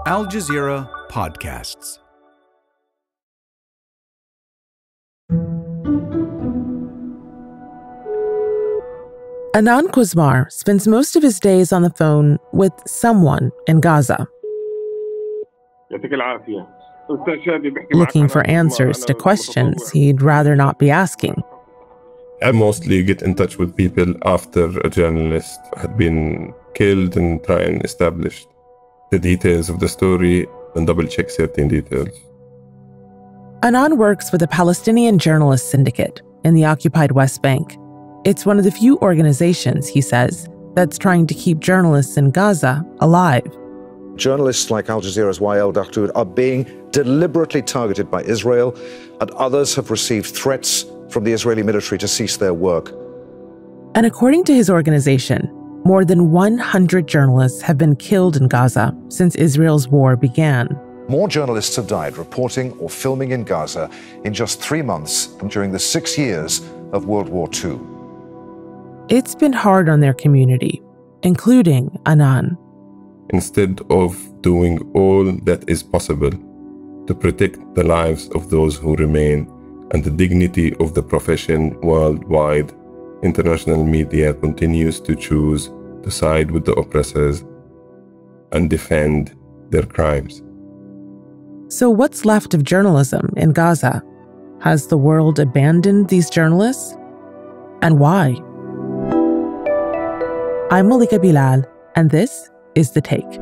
Al Jazeera Podcasts. Anan Quzmar spends most of his days on the phone with someone in Gaza, looking for answers to questions he'd rather not be asking. I mostly get in touch with people after a journalist had been killed and try and establish the details of the story and double-check certain details. Anan works for the Palestinian Journalists Syndicate in the occupied West Bank. It's one of the few organizations, he says, that's trying to keep journalists in Gaza alive. Journalists like Al Jazeera's Dahdouh are being deliberately targeted by Israel, and others have received threats from the Israeli military to cease their work. And according to his organization, more than 100 journalists have been killed in Gaza since Israel's war began. More journalists have died reporting or filming in Gaza in just 3 months than during the 6 years of World War II. It's been hard on their community, including Anan. Instead of doing all that is possible to protect the lives of those who remain and the dignity of the profession worldwide, international media continues to choose to side with the oppressors and defend their crimes. So what's left of journalism in Gaza? Has the world abandoned these journalists? And why? I'm Malika Bilal, and this is The Take.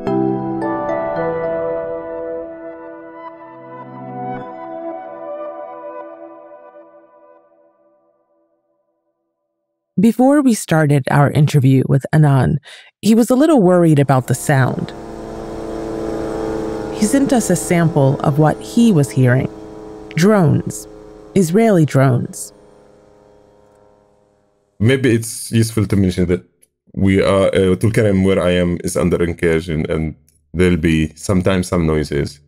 Before we started our interview with Anan, he was a little worried about the sound. He sent us a sample of what he was hearing. Drones. Israeli drones. Maybe it's useful to mention that we are, Tulkarem, where I am, is under incursion, and there'll be sometimes some noises.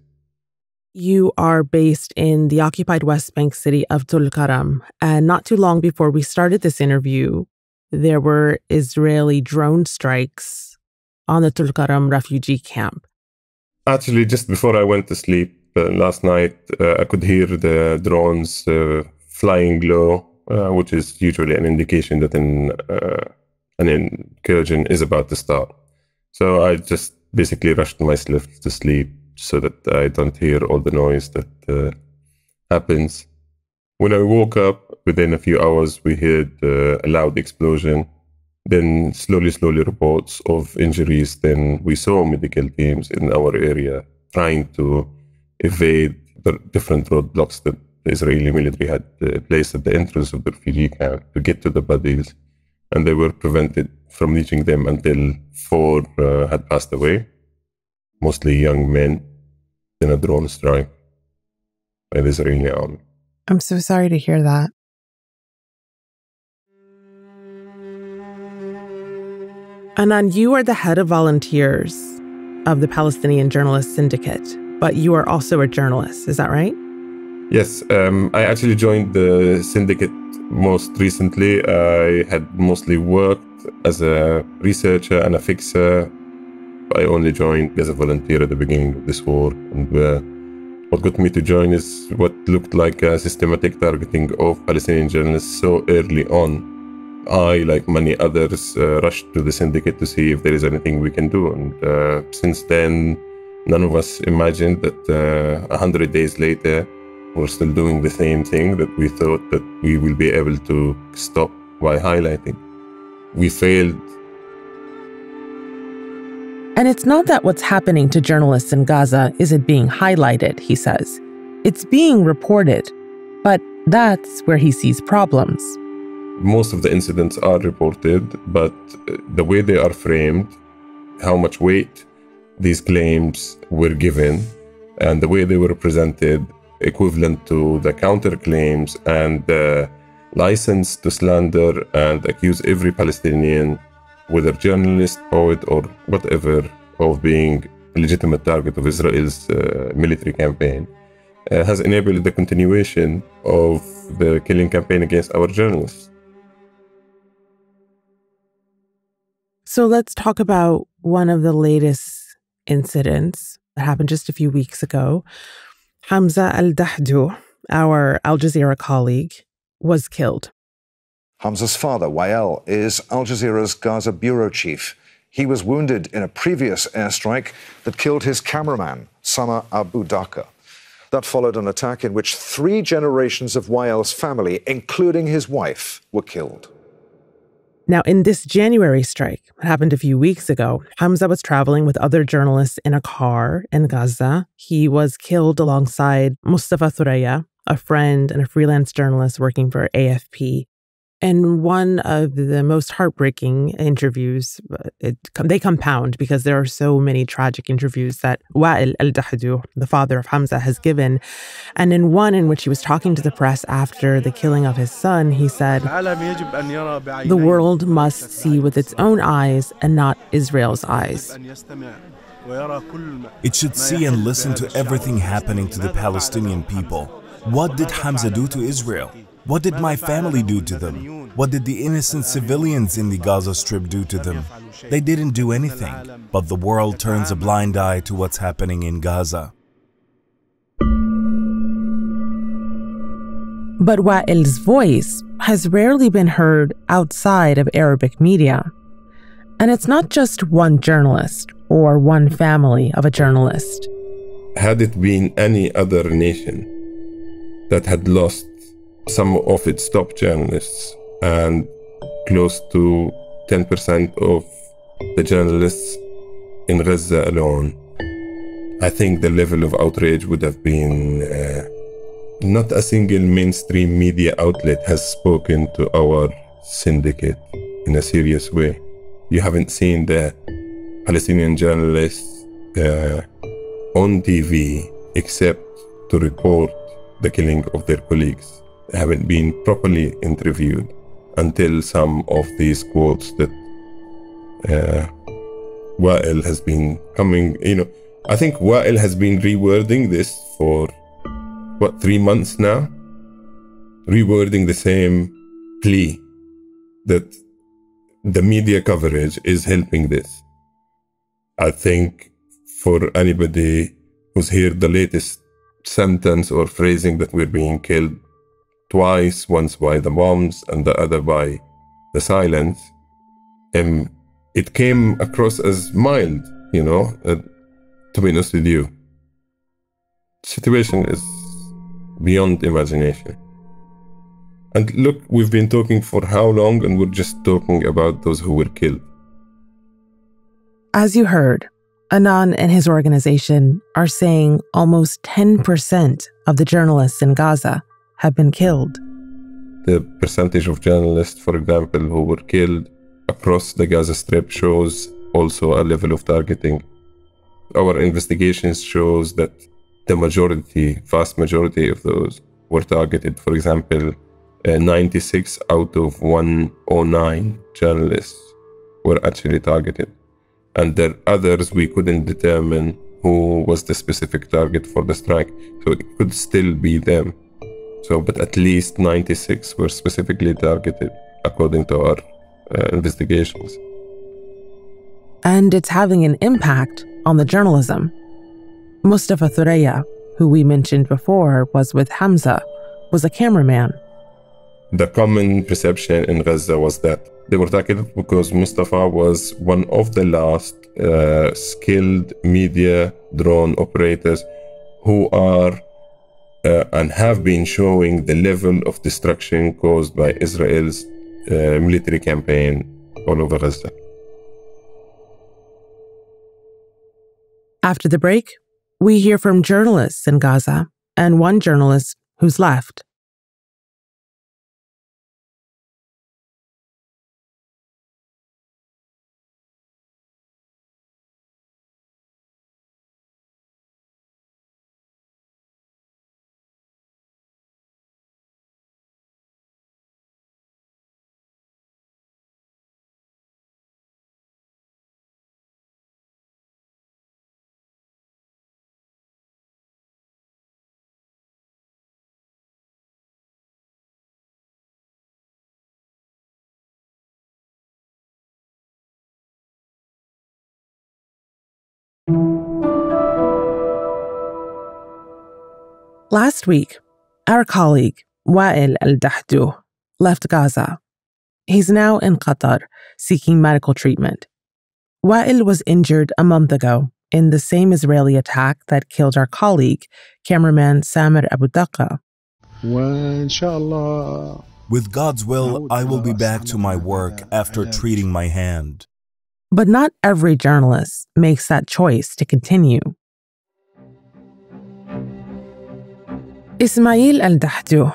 You are based in the occupied West Bank city of Tulkarem, and not too long before we started this interview, there were Israeli drone strikes on the Tulkarem refugee camp. Actually, just before I went to sleep last night, I could hear the drones flying low, which is usually an indication that an incursion is about to start. So I just basically rushed myself to sleep so that I don't hear all the noise that happens. When I woke up, within a few hours, we heard a loud explosion. Then slowly reports of injuries. Then we saw medical teams in our area trying to evade the different roadblocks that the Israeli military had placed at the entrance of the refugee camp to get to the bodies. And they were prevented from reaching them until 4 had passed away, mostly young men, in a drone strike by the Israeli army. I'm so sorry to hear that. Anan, you are the head of volunteers of the Palestinian Journalists Syndicate, but you are also a journalist, is that right? Yes, I actually joined the syndicate most recently. I had mostly worked as a researcher and a fixer. I only joined as a volunteer at the beginning of this war. And what got me to join is what looked like a systematic targeting of Palestinian journalists so early on. I, like many others, rushed to the syndicate to see if there is anything we can do. And since then, none of us imagined that 100 days later, we're still doing the same thing that we thought that we will be able to stop by highlighting. We failed. And it's not that what's happening to journalists in Gaza isn't being highlighted, he says. It's being reported, but that's where he sees problems. Most of the incidents are reported, but the way they are framed, how much weight these claims were given, and the way they were presented, equivalent to the counterclaims and the license to slander and accuse every Palestinian, whether journalist, poet, or whatever, of being a legitimate target of Israel's military campaign, has enabled the continuation of the killing campaign against our journalists. So let's talk about one of the latest incidents that happened just a few weeks ago. Hamza al-Dahdouh, our Al Jazeera colleague, was killed. Hamza's father, Wael, is Al Jazeera's Gaza bureau chief. He was wounded in a previous airstrike that killed his cameraman, Sama Abu-Gad. That followed an attack in which 3 generations of Wael's family, including his wife, were killed. Now, in this January strike, that happened a few weeks ago, Hamza was traveling with other journalists in a car in Gaza. He was killed alongside Mustafa Thuraya, a friend and a freelance journalist working for AFP. And one of the most heartbreaking interviews, they compound because there are so many tragic interviews that Wael al-Dahdouh, the father of Hamza, has given. And in one in which he was talking to the press after the killing of his son, he said, "The world must see with its own eyes and not Israel's eyes." It should see and listen to everything happening to the Palestinian people. What did Hamza do to Israel? What did my family do to them? What did the innocent civilians in the Gaza Strip do to them? They didn't do anything, but the world turns a blind eye to what's happening in Gaza. But Wael's voice has rarely been heard outside of Arabic media. And it's not just one journalist or one family of a journalist. Had it been any other nation that had lost some of its top journalists and close to 10% of the journalists in Gaza alone, I think the level of outrage would have been not a single mainstream media outlet has spoken to our syndicate in a serious way. You haven't seen the Palestinian journalists on TV except to report the killing of their colleagues. They haven't been properly interviewed until some of these quotes that Wael has been coming, I think Wael has been rewording this for, 3 months now? Rewording the same plea that the media coverage is helping this. I think for anybody who's heard the latest sentence or phrasing that we're being killed twice, once by the bombs and the other by the silence, it came across as mild, to be honest with you. The situation is beyond imagination. And look, we've been talking for how long, and we're just talking about those who were killed. As you heard, Anan and his organization are saying almost 10% of the journalists in Gaza have been killed. The percentage of journalists, for example, who were killed across the Gaza Strip shows also a level of targeting. Our investigations shows that the vast majority of those were targeted. For example, 96 out of 109 journalists were actually targeted. And there are others we couldn't determine who was the specific target for the strike. So it could still be them. But at least 96 were specifically targeted according to our investigations. And it's having an impact on the journalism. Mustafa Thuraya, who we mentioned before, was with Hamza, was a cameraman. The common perception in Gaza was that they were targeted because Mustafa was one of the last skilled media drone operators who are and have been showing the level of destruction caused by Israel's military campaign all over Gaza. After the break, we hear from journalists in Gaza and one journalist who's left. Last week, our colleague, Wael al-Dahdouh, left Gaza. He's now in Qatar, seeking medical treatment. Wael was injured a month ago in the same Israeli attack that killed our colleague, cameraman Samer Abu-Daqqa. With God's will, I will be back to my work after treating my hand. But not every journalist makes that choice to continue. Ismael al-Dahdouh,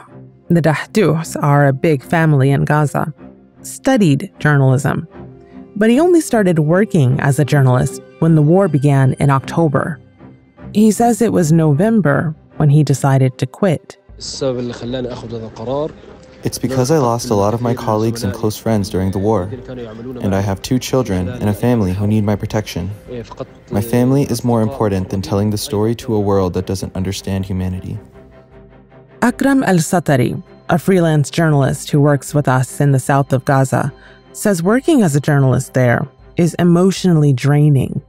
the Dahdouhs are a big family in Gaza, studied journalism. But he only started working as a journalist when the war began in October. He says it was November when he decided to quit. It's because I lost a lot of my colleagues and close friends during the war, and I have 2 children and a family who need my protection. My family is more important than telling the story to a world that doesn't understand humanity. Akram al-Satarri, a freelance journalist who works with us in the south of Gaza, says working as a journalist there is emotionally draining.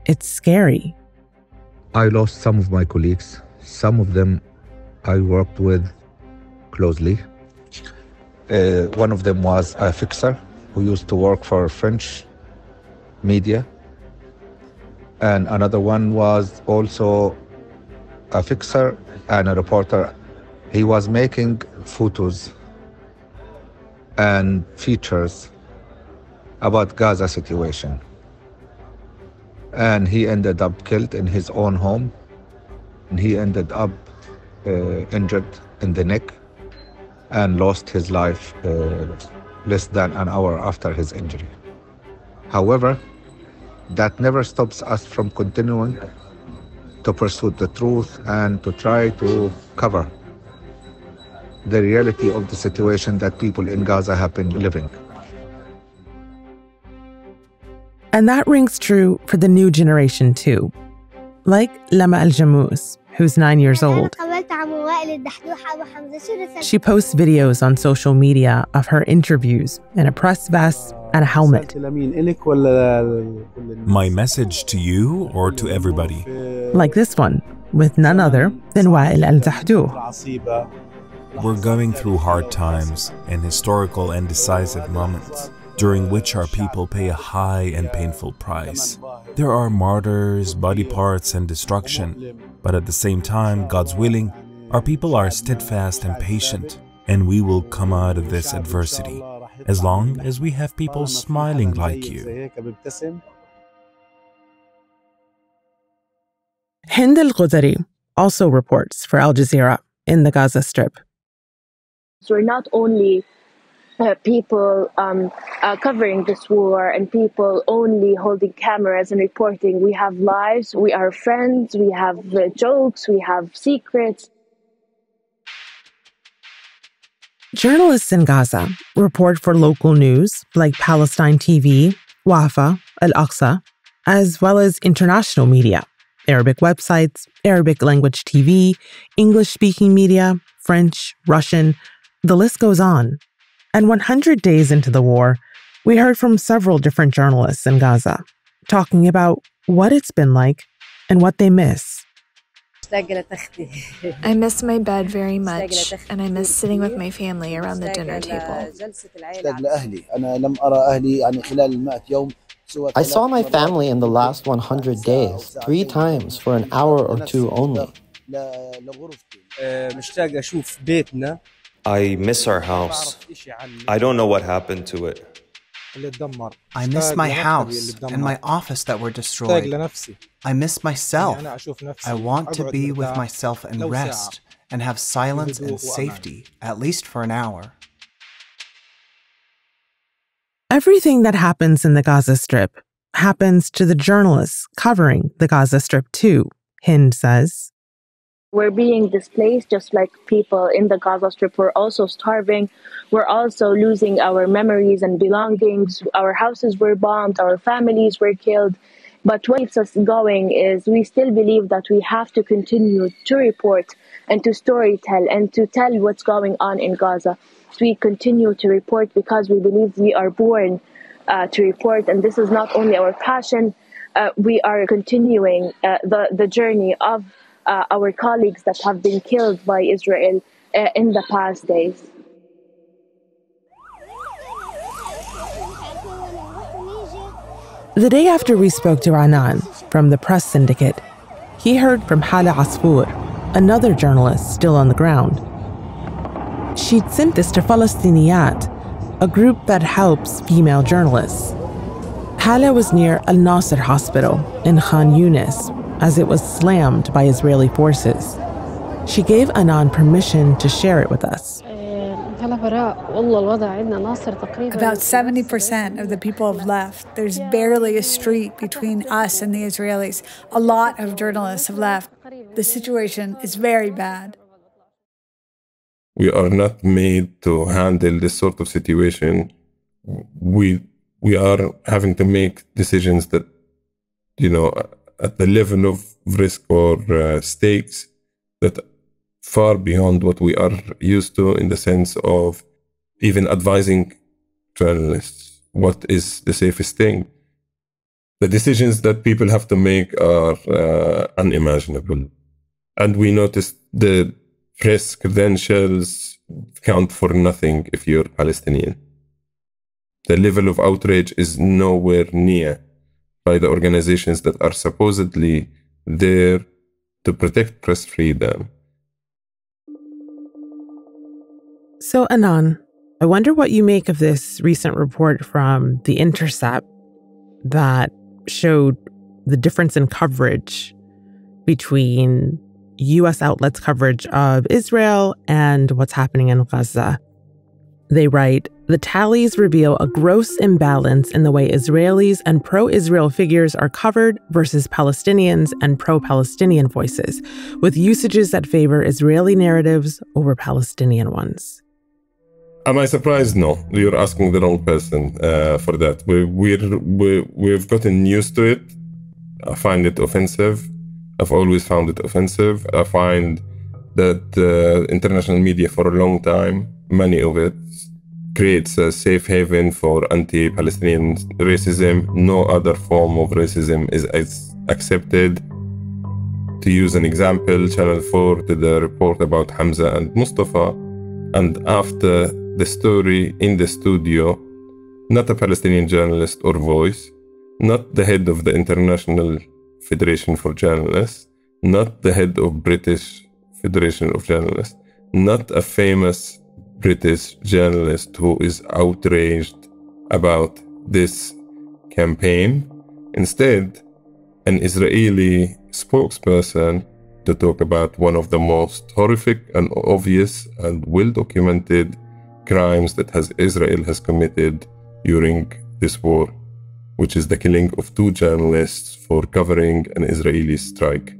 It's scary. I lost some of my colleagues. Some of them I worked with closely. One of them was a fixer who used to work for French media. And another one was also a fixer and a reporter. He was making photos and features about Gaza situation. And he ended up killed in his own home. And he ended up injured in the neck and lost his life less than an hour after his injury. However, that never stops us from continuing to pursue the truth and to try to cover the reality of the situation that people in Gaza have been living. And that rings true for the new generation too. Like Lama al-Jamous, who's 9 years old. She posts videos on social media of her interviews in a press vest and a helmet. My message to you or to everybody? Like this one, with none other than Wael al-Dahdouh. We're going through hard times and historical and decisive moments, during which our people pay a high and painful price. There are martyrs, body parts, and destruction. But at the same time, God's willing, our people are steadfast and patient, and we will come out of this adversity, as long as we have people smiling like you. Hind al-Qudari also reports for Al Jazeera in the Gaza Strip. So we're not only people covering this war and people only holding cameras and reporting. We have lives, we are friends, we have jokes, we have secrets. Journalists in Gaza report for local news like Palestine TV, Wafa, Al-Aqsa, as well as international media, Arabic websites, Arabic language TV, English-speaking media, French, Russian, the list goes on. And 100 days into the war, we heard from several different journalists in Gaza talking about what it's been like and what they miss. I miss my bed very much, and I miss sitting with my family around the dinner table. I saw my family in the last 100 days, 3 times for an hour or 2 only. I miss our house. I don't know what happened to it. I miss my house and my office that were destroyed. I miss myself. I want to be with myself and rest and have silence and safety, at least for an hour. Everything that happens in the Gaza Strip happens to the journalists covering the Gaza Strip too, Hind says. We're being displaced just like people in the Gaza Strip. We're also starving. We're also losing our memories and belongings. Our houses were bombed. Our families were killed. But what keeps us going is we still believe that we have to continue to report and to storytell and to tell what's going on in Gaza. We continue to report because we believe we are born to report. And this is not only our passion. We are continuing the journey of our colleagues that have been killed by Israel in the past days. The day after we spoke to Anan from the Press Syndicate, he heard from Hala Asfour, another journalist still on the ground. She'd sent this to Palestiniyat, a group that helps female journalists. Hala was near Al-Nasser Hospital in Khan Yunis as it was slammed by Israeli forces. She gave Anan permission to share it with us. About 70% of the people have left. There's barely a street between us and the Israelis. A lot of journalists have left. The situation is very bad. We are not made to handle this sort of situation. We are having to make decisions that, at the level of risk or stakes that far beyond what we are used to, in the sense of even advising journalists what is the safest thing. The decisions that people have to make are unimaginable. And we noticed the press credentials count for nothing if you're Palestinian. The level of outrage is nowhere near by the organizations that are supposedly there to protect press freedom. So, Anan, I wonder what you make of this recent report from The Intercept that showed the difference in coverage between U.S. outlets' coverage of Israel and what's happening in Gaza. They write, the tallies reveal a gross imbalance in the way Israelis and pro-Israel figures are covered versus Palestinians and pro-Palestinian voices, with usages that favor Israeli narratives over Palestinian ones. Am I surprised? No, you're asking the wrong person for that. We've gotten used to it. I find it offensive. I've always found it offensive. I find that international media for a long time, many of it, creates a safe haven for anti-Palestinian racism. No other form of racism is accepted. To use an example, Channel 4 did a report about Hamza and Mustafa, and after the story in the studio, not a Palestinian journalist or voice, not the head of the International Federation for Journalists, not the head of British Federation of Journalists, not a famous British journalist who is outraged about this campaign. Instead, an Israeli spokesperson to talk about one of the most horrific and obvious and well-documented crimes that Israel has committed during this war, which is the killing of 2 journalists for covering an Israeli strike.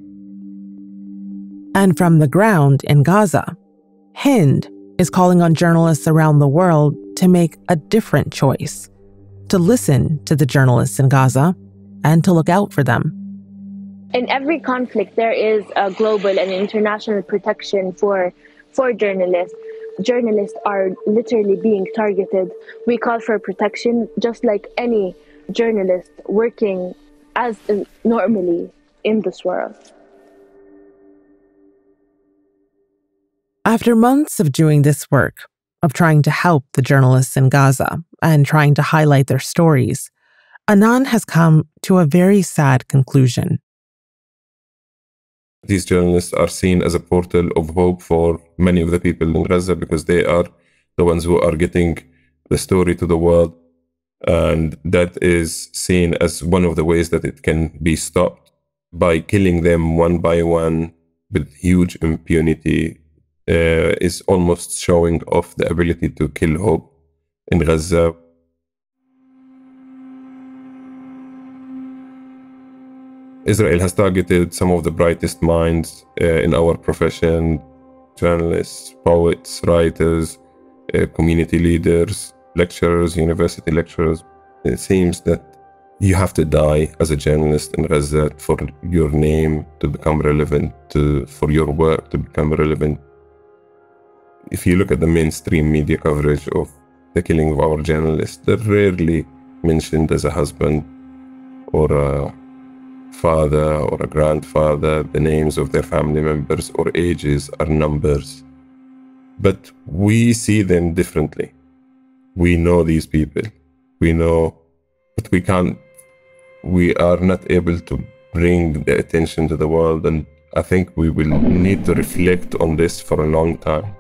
And from the ground in Gaza, Hind is calling on journalists around the world to make a different choice, to listen to the journalists in Gaza and to look out for them. In every conflict, there is a global and international protection for journalists. Journalists are literally being targeted. We call for protection just like any journalist working as normally in this world. After months of doing this work, of trying to help the journalists in Gaza and trying to highlight their stories, Anan has come to a very sad conclusion. These journalists are seen as a portal of hope for many of the people in Gaza because they are the ones who are getting the story to the world. And that is seen as one of the ways that it can be stopped. By killing them one by one with huge impunity is almost showing off the ability to kill hope in Gaza. Israel has targeted some of the brightest minds in our profession, journalists, poets, writers, community leaders, lecturers, university lecturers. It seems that you have to die as a journalist in Gaza for your name to become relevant, for your work to become relevant. If you look at the mainstream media coverage of the killing of our journalists, they're rarely mentioned as a husband or a father or a grandfather, the names of their family members or ages are numbers. But we see them differently. We know these people. We know, but we are not able to bring the attention to the world. And I think we will need to reflect on this for a long time.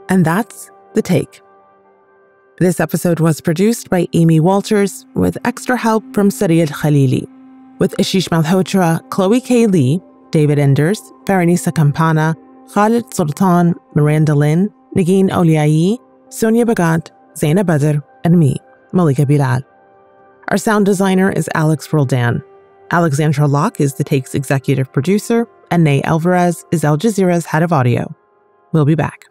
And that's The Take. This episode was produced by Amy Walters with extra help from Sariyad Khalili, with Ashish Malhotra, Chloe K. Lee, David Enders, Faranisa Campana, Khalid Sultan, Miranda Lin, Nagin Oliayi, Sonia Bagat, Zaina Badr, and me, Malika Bilal. Our sound designer is Alex Roldan. Alexandra Locke is The Take's executive producer, and Ney Alvarez is Al Jazeera's head of audio. We'll be back.